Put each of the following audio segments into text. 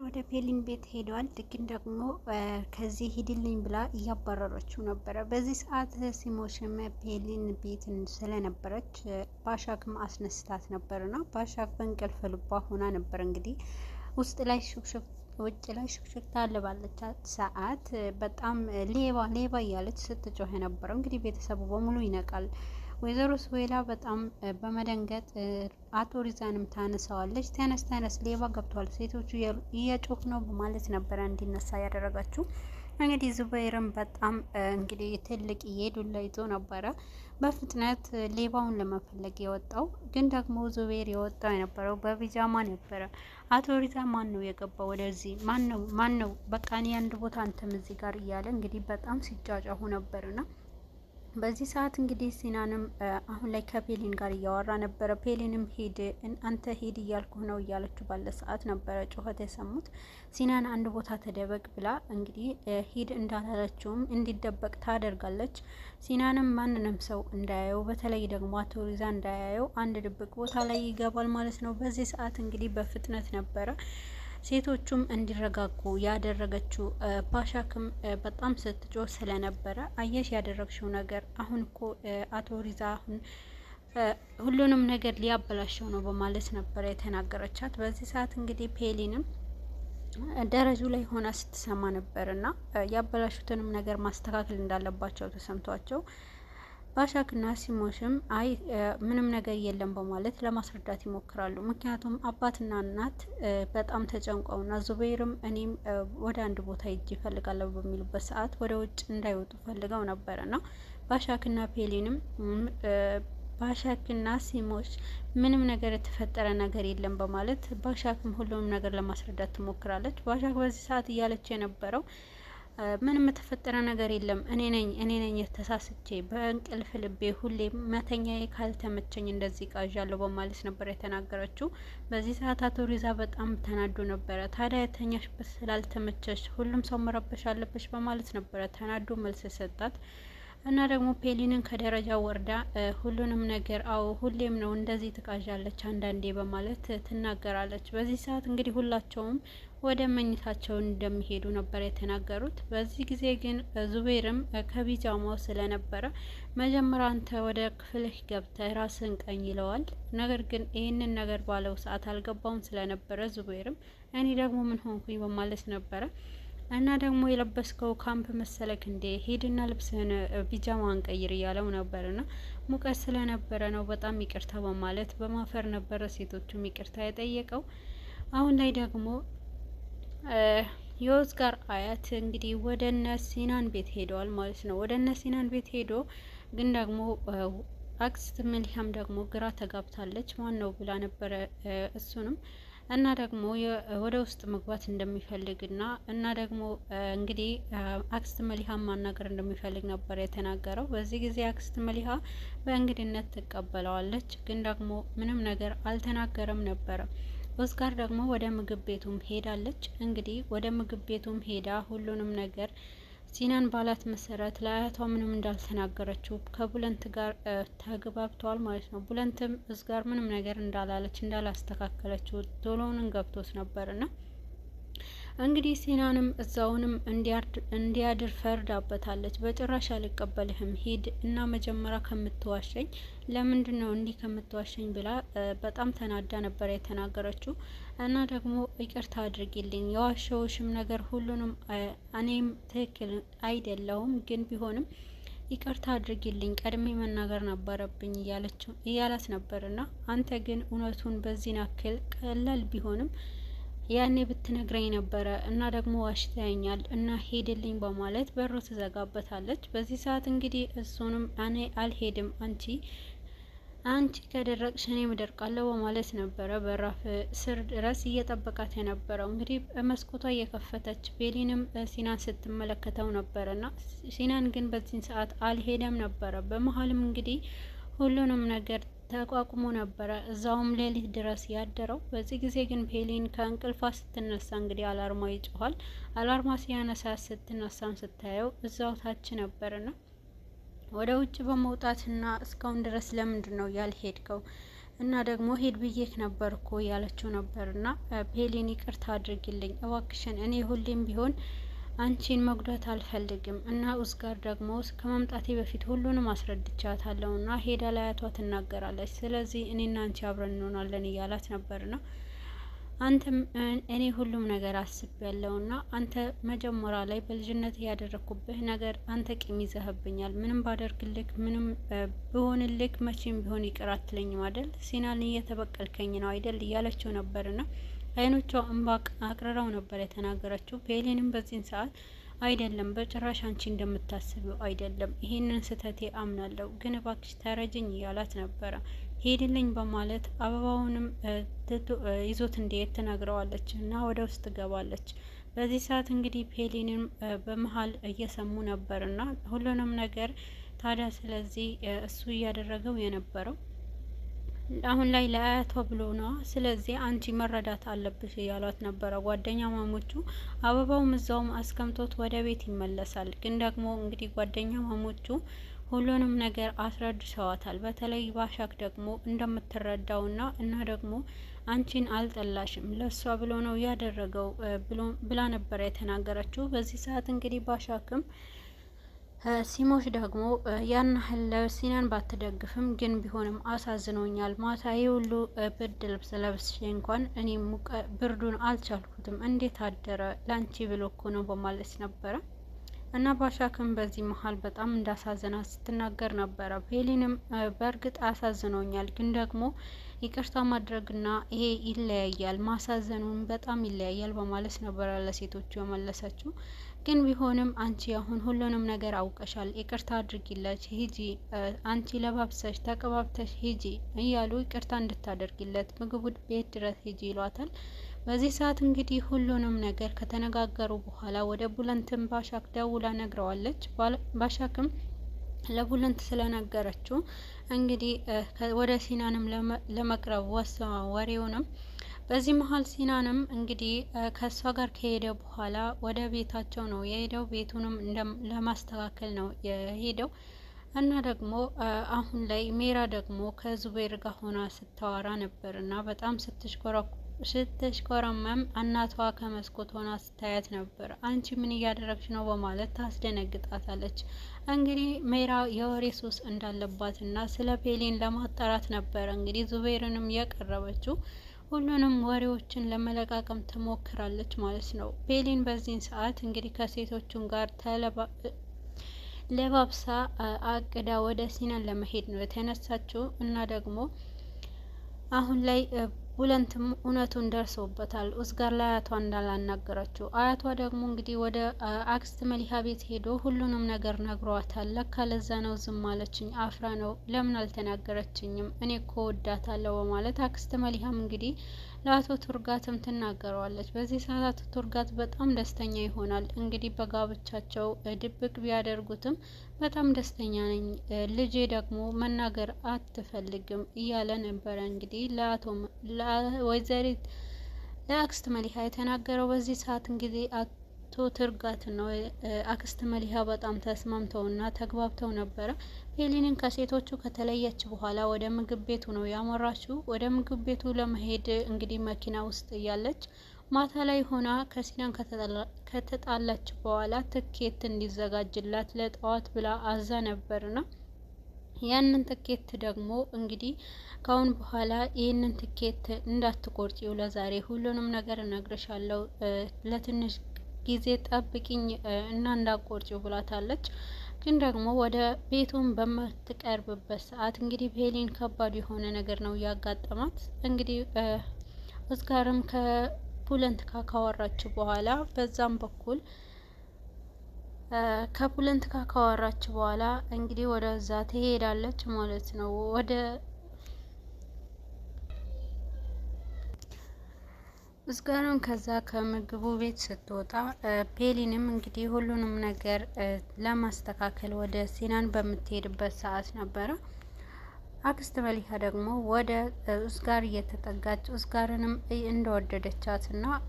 ወደ ፔሊን ቤት ሄደዋል። ግን ደግሞ ከዚህ ሂድልኝ ብላ እያባረረችው ነበረ። በዚህ ሰዓት ሲሞሽም ፔሊን ቤት ስለነበረች ባሻክም አስነስታት ነበርና ባሻክ በእንቅልፍ ልቧ ሆና ነበር። እንግዲህ ውጭ ላይ ሹክሹክታ አለ ባለቻት ሰዓት በጣም ሌባ ሌባ እያለች ስትጮህ የነበረው እንግዲህ ቤተሰቡ በሙሉ ይነቃል። ወይዘሮ ስዌላ በጣም በመደንገጥ አቶ ሪዛንም ታነሳዋለች። ተነስ ተነስ ሌባ ገብቷል፣ ሴቶቹ እየጮሁ ነው በማለት ነበረ እንዲነሳ ያደረጋችሁ። እንግዲህ ዙበይርም በጣም እንግዲህ ትልቅ ዱላ ይዞ ነበረ በፍጥነት ሌባውን ለመፈለግ የወጣው። ግን ደግሞ ዙበይር የወጣው የነበረው በቢጃማ ነበረ። አቶ ሪዛ ማን ነው የገባው ወደዚህ? ማን ነው? በቃ እኔ አንድ ቦታ አንተም እዚህ ጋር እያለ እንግዲህ በጣም ሲጫጫሁ ነበርና በዚህ ሰዓት እንግዲህ ሲናንም አሁን ላይ ከፔሊን ጋር እያወራ ነበረ። ፔሊንም ሂድ አንተ ሂድ እያልኩህ ነው እያለችው ባለ ሰዓት ነበረ ጩኸት የሰሙት። ሲናን አንድ ቦታ ተደበቅ ብላ እንግዲህ ሂድ እንዳላለችውም እንዲደበቅ ታደርጋለች። ሲናንም ማንንም ሰው እንዳያየው፣ በተለይ ደግሞ አቶ ሪዛ እንዳያየው አንድ ድብቅ ቦታ ላይ ይገባል ማለት ነው። በዚህ ሰዓት እንግዲህ በፍጥነት ነበረ ሴቶቹም እንዲረጋጉ ያደረገችው። ባሻክም በጣም ስትጮህ ስለነበረ አየሽ ያደረግሽው ነገር አሁን እኮ አቶ ሪዛ አሁን ሁሉንም ነገር ሊያበላሸው ነው በማለት ነበረ የተናገረቻት። በዚህ ሰዓት እንግዲህ ፔሊንም ደረጃው ላይ ሆና ስትሰማ ነበርና ያበላሹትንም ነገር ማስተካከል እንዳለባቸው ተሰምቷቸው ባሻክና ሲሞሽም አይ ምንም ነገር የለም በማለት ለማስረዳት ይሞክራሉ። ምክንያቱም አባትና እናት በጣም ተጨንቀውና ዙበይርም እኔም ወደ አንድ ቦታ ሂጅ ይፈልጋለሁ በሚሉበት ሰዓት ወደ ውጭ እንዳይወጡ ፈልገው ነበርና ባሻክና ፔሊንም ባሻክና ሲሞሽ ምንም ነገር የተፈጠረ ነገር የለም በማለት ባሻክም ሁሉንም ነገር ለማስረዳት ትሞክራለች። ባሻክ በዚህ ሰዓት እያለች የነበረው ምንም የተፈጠረ ነገር የለም፣ እኔ ነኝ የተሳስቼ በእንቅልፍ ልቤ ሁሌ መተኛዬ ካልተመቸኝ እንደዚህ ቃዣለሁ በማለት ነበር የተናገረችው። በዚህ ሰዓት አቶ ሪዛ በጣም ተናዶ ነበረ። ታዲያ የተኛሽበት ስላልተመቸሽ ሁሉም ሰው መረበሽ አለበሽ በማለት ነበረ ተናዶ መልስ ሰጣት። እና ደግሞ ፔሊንን ከደረጃ ወርዳ ሁሉንም ነገር አዎ ሁሌም ነው እንደዚህ ትቃዣለች አንዳንዴ በማለት ትናገራለች። በዚህ ሰዓት እንግዲህ ሁላቸውም ወደ መኝታቸው እንደሚሄዱ ነበር የተናገሩት። በዚህ ጊዜ ግን ዙቤርም ከቢጃማው ስለነበረ መጀመሪያ አንተ ወደ ክፍልህ ገብተህ ራስን ቀኝ ይለዋል። ነገር ግን ይህንን ነገር ባለው ሰዓት አልገባውም ስለነበረ ዙቤርም እኔ ደግሞ ምን ሆንኩኝ በማለት ነበረ እና ደግሞ የለበስከው ካምፕ መሰለክ እንዴ? ሄድና ልብስህን ቢጃማን ቀይር እያለው ነበርና ሙቀት ስለነበረ ነው በጣም ይቅርታ በማለት በማፈር ነበረ ሴቶቹም ይቅርታ የጠየቀው። አሁን ላይ ደግሞ የኦስካር አያት እንግዲህ ወደ እነ ሲናን ቤት ሄደዋል ማለት ነው። ወደ እነ ሲናን ቤት ሄዶ ግን ደግሞ አክስት መልካም ደግሞ ግራ ተጋብታለች። ማን ነው ብላ ነበረ እሱንም እና ደግሞ ወደ ውስጥ መግባት እንደሚፈልግና እና ደግሞ እንግዲህ አክስት መሊሃን ማናገር እንደሚፈልግ ነበር የተናገረው። በዚህ ጊዜ አክስት መሊሃ በእንግድነት ትቀበለዋለች፣ ግን ደግሞ ምንም ነገር አልተናገረም ነበረ። ኦስካር ደግሞ ወደ ምግብ ቤቱም ሄዳለች። እንግዲህ ወደ ምግብ ቤቱም ሄዳ ሁሉንም ነገር ሲናን ባላት መሰረት ለአያቷ ምንም እንዳልተናገረችው ከቡለንት ጋር ተግባብተዋል ማለት ነው። ቡለንትም እዝጋር ምንም ነገር እንዳላለች እንዳላስተካከለችው ቶሎንን ገብቶት ነበርና እንግዲህ ሲናንም እዛውንም እንዲያድር ፈርዳበታለች። በጭራሽ አልቀበልህም፣ ሂድ እና መጀመሪያ ከምትዋሸኝ ለምንድን ነው እንዲህ ከምትዋሸኝ ብላ በጣም ተናዳ ነበር የተናገረችው። እና ደግሞ ይቅርታ አድርጊልኝ የዋሸውሽም ነገር ሁሉንም እኔም ትክክል አይደለሁም፣ ግን ቢሆንም ይቅርታ አድርጊልኝ ቀድሜ መናገር ነበረብኝ እያላት ነበርና አንተ ግን እውነቱን በዚህ ናክል ቀላል ቢሆንም ያኔ ብትነግረኝ ነበረ እና ደግሞ ዋሽተኛል እና ሄድልኝ በማለት በሩ ትዘጋበታለች። በዚህ ሰዓት እንግዲህ እሱንም እኔ አልሄድም አንቺ ከደረቅሽ እኔም እደርቃለሁ በማለት ነበረ በራፍ ስር ድረስ እየጠበቃት የነበረው። እንግዲህ መስኮቷ እየከፈተች ቤሊንም ሲናን ስትመለከተው ነበረና ሲናን ግን በዚህን ሰዓት አልሄደም ነበረ። በመሀልም እንግዲህ ሁሉንም ነገር ተቋቁሞ ነበረ እዛውም ሌሊት ድረስ ያደረው። በዚህ ጊዜ ግን ፔሊን ከእንቅልፏ ስትነሳ እንግዲህ አላርማ ይጮኋል። አላርማ ሲያነሳ ስትነሳም ስታየው እዛው ታች ነበርና ወደ ውጭ በመውጣትና እስካሁን ድረስ ለምንድን ነው ያልሄድከው? እና ደግሞ ሂድ ብዬክ ነበር እኮ ያለችው ነበርና ፔሊን ይቅርታ አድርጊልኝ እባክሽን፣ እኔ ሁሌም ቢሆን አንቺን መጉዳት አልፈልግም እና ኡስጋር ደግሞ ከመምጣቴ በፊት ሁሉንም አስረድቻታለሁ እና ሄዳ ለአያቷ ትናገራለች። ስለዚህ እኔና አንቺ አብረን እንሆናለን እያላት ነበርና አንተም እኔ ሁሉም ነገር አስቤያለሁና አንተ መጀመሪያ ላይ በልጅነት ያደረኩብህ ነገር አንተ ቂም ይዘህብኛል። ምንም ባደርግልክ ምንም ብሆንልክ መቼም ቢሆን ይቅር አትለኝም አይደል? ሲናን እየተበቀልከኝ ነው አይደል? እያለችው ነበርና አይኖቿ እንባ አቅርረው ነበር የተናገረችው። ፔሊንም በዚህን ሰዓት አይደለም በጭራሽ አንቺ እንደምታስቢው አይደለም፣ ይሄንን ስህተቴ አምናለሁ፣ ግን እባክሽ ተረጅኝ እያላት ነበረ። ሄድልኝ በማለት አበባውንም ይዞት እንዲሄድ ትነግረዋለች እና ወደ ውስጥ ትገባለች። በዚህ ሰዓት እንግዲህ ፔሊንም በመሀል እየሰሙ ነበር እና ሁሉንም ነገር ታዲያ ስለዚህ እሱ እያደረገው የነበረው አሁን ላይ ለአያቷ ብሎ ነው። ስለዚህ አንቺ መረዳት አለብሽ እያሏት ነበረ ጓደኛ ማሞቹ። አበባውም እዛውም አስቀምጦት ወደ ቤት ይመለሳል። ግን ደግሞ እንግዲህ ጓደኛ ማሞቹ ሁሉንም ነገር አስረድተዋታል። በተለይ ባሻክ ደግሞ እንደምትረዳውና እና ደግሞ አንቺን አልጠላሽም ለሷ ብሎ ነው ያደረገው ብላ ነበረ የተናገረችው። በዚህ ሰዓት እንግዲህ ባሻክም ሲሞሽ ደግሞ ያን ያህል ሲናን ባትደግፍም ግን ቢሆንም አሳዝኖኛል። ማታ የሁሉ ብርድ ልብስ ለብሼ እንኳን እኔ ብርዱን አልቻልኩትም፣ እንዴት አደረ ላንቺ ብሎ እኮ ነው በማለት ነበረ እና ባሻክም በዚህ መሀል በጣም እንዳሳዘናት ስትናገር ነበረ። ፔሊንም በእርግጥ አሳዝኖኛል፣ ግን ደግሞ ይቅርታ ማድረግና ይሄ ይለያያል፣ ማሳዘኑን በጣም ይለያያል በማለት ነበረ ለሴቶቹ የመለሰችው። ግን ቢሆንም አንቺ አሁን ሁሉንም ነገር አውቀሻል፣ ይቅርታ አድርጊለት ሂጂ፣ አንቺ ለባብሰሽ ተቀባብተሽ ሂጂ እያሉ ይቅርታ እንድታደርጊለት ምግቡ ቤት ድረስ ሂጂ ይሏታል። በዚህ ሰዓት እንግዲህ ሁሉንም ነገር ከተነጋገሩ በኋላ ወደ ቡለንትም ባሻክ ደውላ ነግረዋለች። ባሻክም ለቡለንት ስለነገረችው እንግዲህ ወደ ሲናንም ለመቅረብ ወሰነ ወሬውንም። በዚህ መሀል ሲናንም እንግዲህ ከእሷ ጋር ከሄደ በኋላ ወደ ቤታቸው ነው የሄደው። ቤቱንም ለማስተካከል ነው የሄደው እና ደግሞ አሁን ላይ ሜራ ደግሞ ከዙቤር ጋር ሆና ስታወራ ነበር እና በጣም ስትሽኮረመም እናቷ ከመስኮት ሆና ስታያት ነበር። አንቺ ምን እያደረግሽ ነው በማለት ታስደነግጣታለች። እንግዲህ ሜራ የወሬ ሱስ እንዳለባትና ስለ ፔሊን ለማጣራት ነበረ እንግዲህ ዙቤርንም የቀረበችው። ሁሉንም ወሬዎችን ለመለቃቀም ትሞክራለች ማለት ነው። ፔሊን በዚህን ሰዓት እንግዲህ ከሴቶቹም ጋር ለባብሳ አቅዳ ወደ ሲናን ለመሄድ ነው የተነሳችው እና ደግሞ አሁን ላይ ቡለንትም እውነቱን ደርሶበታል። ኡስጋር ላይ አያቷ እንዳላናገረችው አያቷ ደግሞ እንግዲህ ወደ አክስት መሊሃ ቤት ሄዶ ሁሉንም ነገር ነግሯታል። ለካ ለዛ ነው ዝም አለችኝ፣ አፍራ ነው ለምን አልተናገረችኝም፣ እኔ እኮ ወዳታለሁ በማለት አክስት መሊሃም እንግዲህ ለአቶ ቱርጋትም ትናገረዋለች። በዚህ ሰዓት አቶ ቱርጋት በጣም ደስተኛ ይሆናል። እንግዲህ በጋብቻቸው ድብቅ ቢያደርጉትም በጣም ደስተኛ ነኝ፣ ልጄ ደግሞ መናገር አትፈልግም እያለ ነበረ እንግዲህ ወይዘሪት ለአክስት መሊሃ የተናገረው። በዚህ ሰዓት እንግዲህ አቶ ቱርጋት ነው አክስት መሊሃ በጣም ተስማምተውና ተግባብተው ነበረ። ፔሊንን ከሴቶቹ ከተለየች በኋላ ወደ ምግብ ቤቱ ነው ያመራችው። ወደ ምግብ ቤቱ ለመሄድ እንግዲህ መኪና ውስጥ እያለች ማታ ላይ ሆና ከሲናን ከተጣላች በኋላ ትኬት እንዲዘጋጅላት ለጠዋት ብላ አዛ ነበርና ያንን ትኬት ደግሞ እንግዲህ ካሁን በኋላ ይህንን ትኬት እንዳትቆርጪው፣ ለዛሬ ሁሉንም ነገር እነግርሻለሁ፣ ለትንሽ ጊዜ ጠብቂኝ እና እንዳቆርጪው ብላታለች። ግን ደግሞ ወደ ቤቱን በምትቀርብበት ሰዓት እንግዲህ ፔሊን ከባድ የሆነ ነገር ነው ያጋጠማት። እንግዲህ ኡስጋርም ከቡለንት ጋር ካወራች በኋላ በዛም በኩል ከቡለንት ጋር ካወራች በኋላ እንግዲህ ወደዛ ትሄዳለች ማለት ነው። ወደ ኡስጋርም ከዛ ከምግቡ ቤት ስትወጣ ፔሊንም እንግዲህ ሁሉንም ነገር ለማስተካከል ወደ ሲናን በምትሄድበት ሰዓት ነበረ አክስት መሊሃ ደግሞ ወደ ኡስጋር እየተጠጋች ኡስጋርንም እንደወደደቻት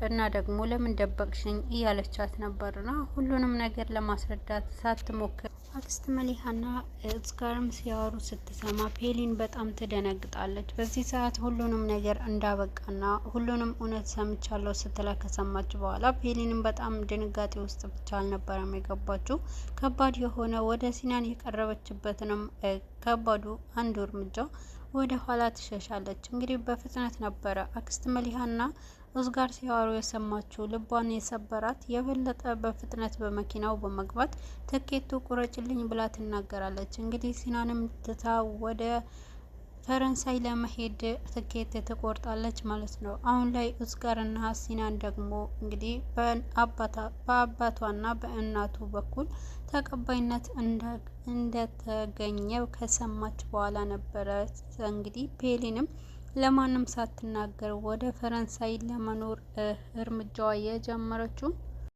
እና ደግሞ ለምን ደበቅሽኝ እያለቻት ነበርና ሁሉንም ነገር ለማስረዳት ሳትሞክር አክስት መሊሃና እዝጋርም ሲያወሩ ስትሰማ ፔሊን በጣም ትደነግጣለች። በዚህ ሰዓት ሁሉንም ነገር እንዳበቃና ሁሉንም እውነት ሰምቻለሁ ስትላ ከሰማች በኋላ ፔሊንም በጣም ድንጋጤ ውስጥ ብቻ አልነበረም የገባችው። ከባድ የሆነ ወደ ሲናን የቀረበችበትንም ከባዱ አንዱ እርምጃ ወደ ኋላ ትሸሻለች። እንግዲህ በፍጥነት ነበረ አክስት መሊሃና እዝጋር ሲያወሩ የሰማችው። ልቧን የሰበራት የበለጠ በፍጥነት በመኪናው በመግባት ትኬቱ ቁረጭልኝ ብላ ትናገራለች። እንግዲህ ሲናንም ትታ ወደ ፈረንሳይ ለመሄድ ትኬት ትቆርጣለች ማለት ነው። አሁን ላይ እዝጋርና ሲናን ደግሞ እንግዲህ በአባቷና በእናቱ በኩል ተቀባይነት እንደተገኘው ከሰማች በኋላ ነበረ እንግዲህ ፔሊንም ለማንም ሳትናገር ወደ ፈረንሳይ ለመኖር እርምጃዋ የጀመረችው።